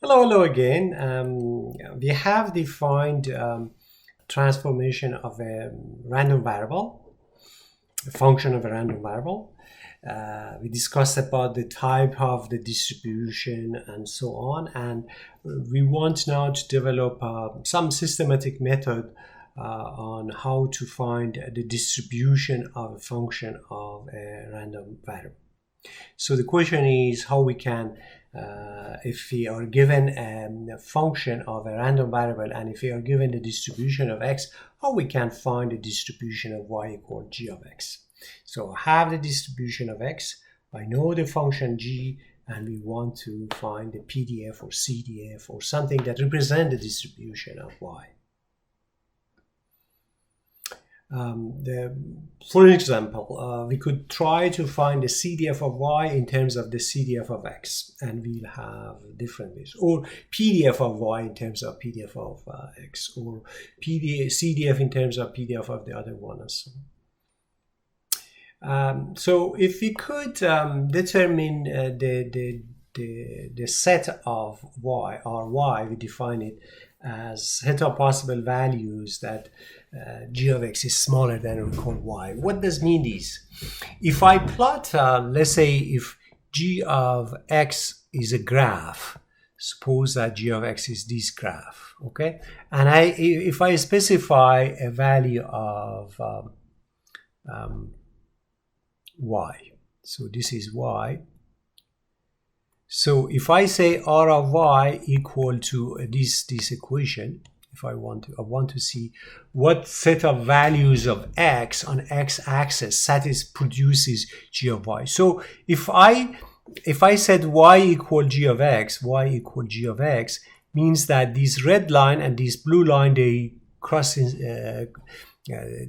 Hello again. We have defined transformation of a random variable, a function of a random variable. We discussed about the type of the distribution and so on, and we want now to develop some systematic method on how to find the distribution of a function of a random variable. So the question is how we can, if we are given a function of a random variable and if we are given the distribution of x, how we can find the distribution of y equal g of x. So I have the distribution of x, I know the function g, and we want to find the PDF or CDF or something that represents the distribution of y. For example, we could try to find the CDF of y in terms of the CDF of x, and we'll have different ways, or PDF of y in terms of PDF of x, or CDF in terms of PDF of the other one, and so on. So if we could determine the set of y, or y, we define it as set of possible values that g of x is smaller than or equal y. What does mean this? If I plot, let's say if g of x is a graph, suppose that g of x is this graph, okay? And if I specify a value of y, so this is y. So if I say r of y equal to this equation, if I want to see what set of values of x on x-axis produces g of y. So if I said y equal g of x means that this red line and this blue line, they cross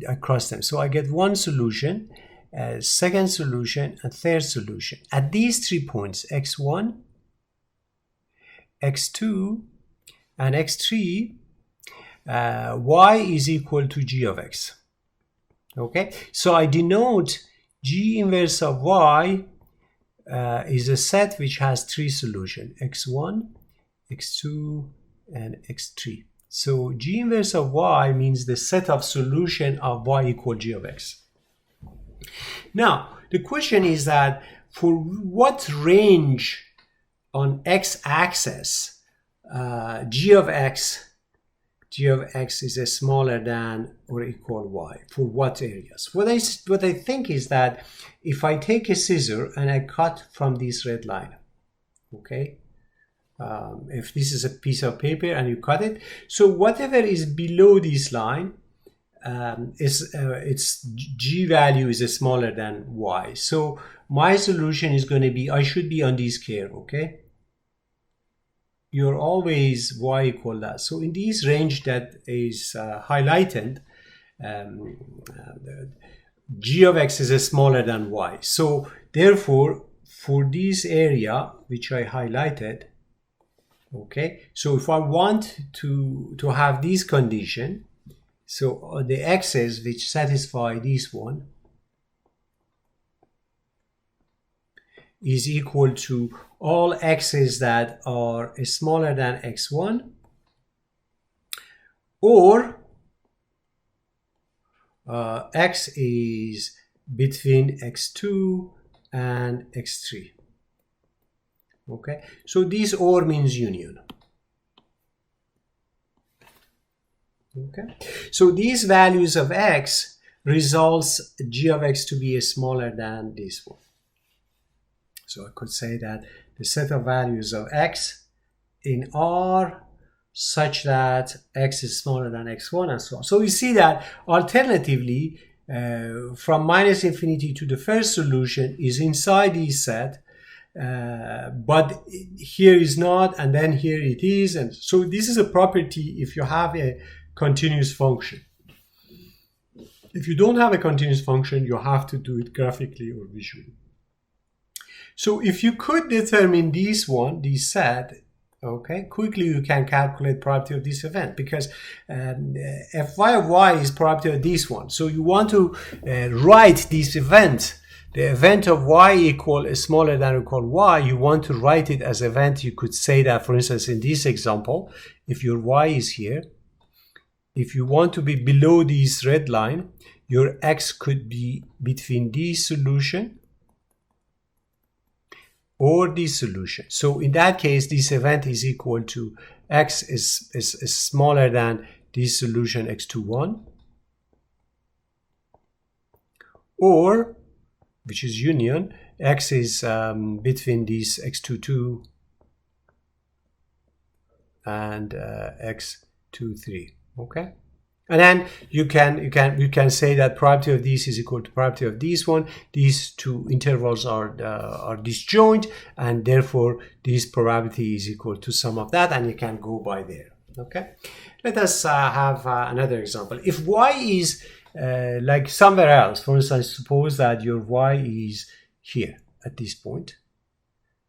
across them. So I get one solution, second solution, and third solution. At these 3 points, x1, x2, and x3, y is equal to g of x. Okay, so I denote g inverse of y is a set which has 3 solutions, x1, x2, and x3. So g inverse of y means the set of solution of y equal g of x. Now, the question is that for what range on x-axis g of x is smaller than or equal y, for what areas? What I think is that if I take a scissor and I cut from this red line, okay, if this is a piece of paper and you cut it, so whatever is below this line, its g value is smaller than y. So my solution is going to be, I should be on this curve, okay? You're always y equal that. So in this range that is highlighted, g of x is smaller than y. So therefore, for this area which I highlighted, okay, so if I want to have this condition, so the x's which satisfy this one is equal to all x's that are smaller than x1, or x is between x2 and x3. Okay, so this or means union. Okay, so these values of x results g of x to be smaller than this one. So I could say that the set of values of x in R such that x is smaller than x1 and so on. So we see that alternatively from minus infinity to the first solution is inside this set, but here is not, and then here it is. And so this is a property if you have a continuous function. If you don't have a continuous function, you have to do it graphically or visually. So if you could determine this set, okay, quickly you can calculate probability of this event, because fy of y is probability of this one. So you want to write this event the event of y equal is smaller than or equal y, you want to write it as event. You could say that, for instance, in this example, if your y is here, if you want to be below this red line, your x could be between this solution or this solution. So in that case, this event is equal to x is smaller than this solution x21, or, which is union, x is between these x22 and x23. Okay, and then you can say that probability of this is equal to probability of this one. These two intervals are disjoint, and therefore this probability is equal to sum of that, and you can go by there. Okay, let us have another example. If y is like somewhere else, for instance, suppose that your y is here at this point,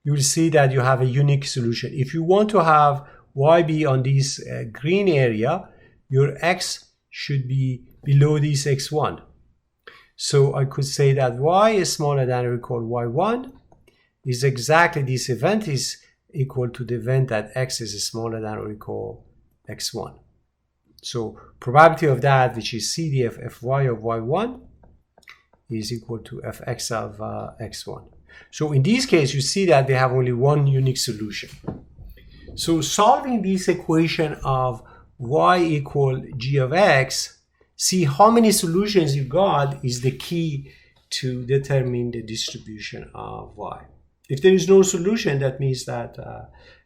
you will see that you have a unique solution. If you want to have y be on this green area, your x should be below this x1. So I could say that y is smaller than or equal y1 is exactly this event is equal to the event that x is smaller than or equal x1. So probability of that, which is CDF Fy of y1, is equal to Fx of x1. So in this case, you see that they have only one unique solution. So solving this equation of y equal g of x, see how many solutions you got is the key to determine the distribution of y. If there is no solution, that means that,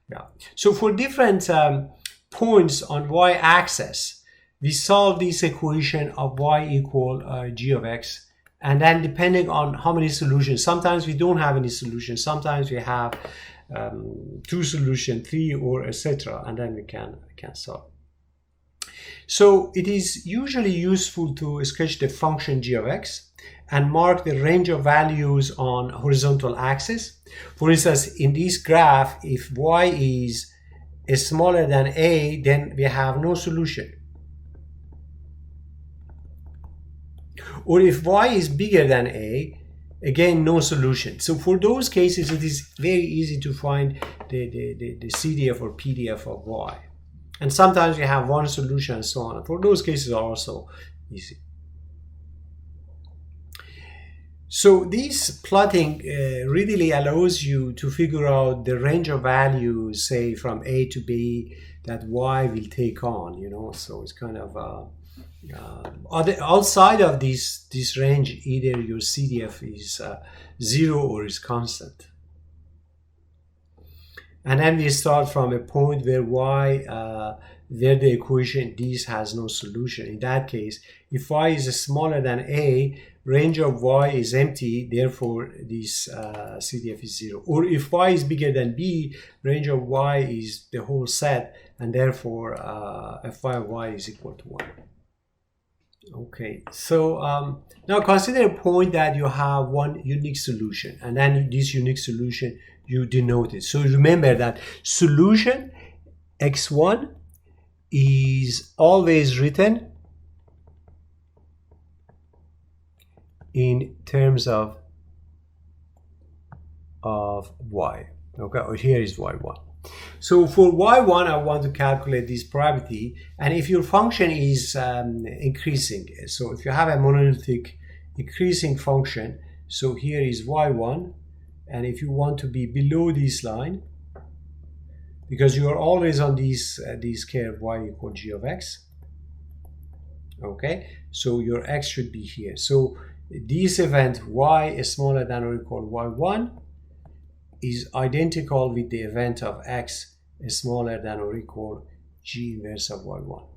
yeah. So for different points on y-axis, we solve this equation of y equal g of x, and then depending on how many solutions, sometimes we don't have any solutions, sometimes we have 2 solutions, 3, or etc., and then we can solve. So it is usually useful to sketch the function g of x and mark the range of values on horizontal axis. For instance, in this graph, if y is smaller than a, then we have no solution. Or if y is bigger than a, again, no solution. So for those cases, it is very easy to find the CDF or PDF of y. And sometimes you have one solution and so on. For those cases are also easy. So this plotting readily allows you to figure out the range of values, say from A to B, that y will take on, you know. So it's kind of outside of this range, either your CDF is 0 or is constant. And then we start from a point where y, where the equation this has no solution. In that case, if y is smaller than a, range of y is empty, therefore this CDF is 0. Or if y is bigger than b, range of y is the whole set, and therefore Fy of y is equal to 1. Okay, so now consider a point that you have one unique solution, and then this unique solution you denote it. So remember that solution x1 is always written in terms of y. Okay, or here is y1. So for y1, I want to calculate this probability, and if your function is increasing, so if you have a monolithic increasing function, so here is y1, and if you want to be below this line, because you are always on this curve y equal g of x, okay, so your x should be here. So this event y is smaller than or equal y1 is identical with the event of x is smaller than or equal g inverse of y1.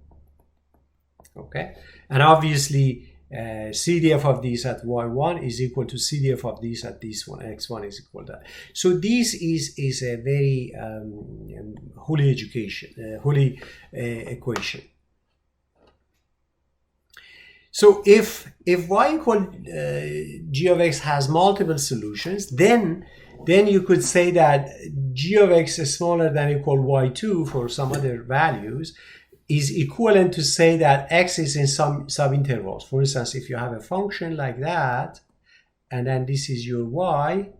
Okay, and obviously CDF of this at y1 is equal to CDF of this at this one, x1 is equal to that. So this is a very holy equation. So if y equal g of x has multiple solutions, then you could say that g of x is smaller than or equal y2 for some other values is equivalent to say that x is in some subintervals. For instance, if you have a function like that, and then this is your y.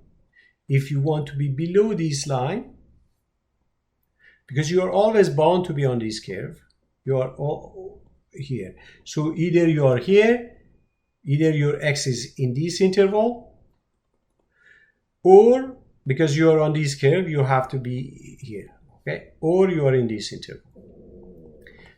If you want to be below this line, because you are always bound to be on this curve, you are all here. So either you are here, either your x is in this interval, or because you are on this curve, you have to be here, okay? Or you are in this interval.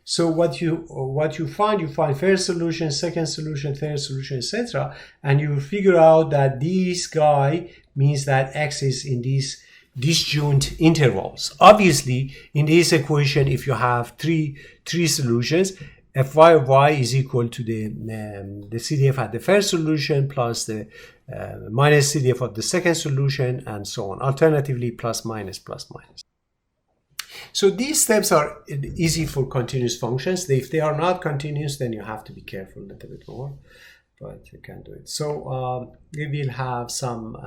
So what you find first solution, second solution, third solution, etc., and you figure out that this guy means that x is in these disjoint intervals. Obviously, in this equation, if you have three solutions, fy of y is equal to the CDF at the first solution plus the minus CDF of the second solution, and so on. Alternatively, plus minus, plus minus. So these steps are easy for continuous functions. If they are not continuous, then you have to be careful a little bit more, but you can do it. So we will have some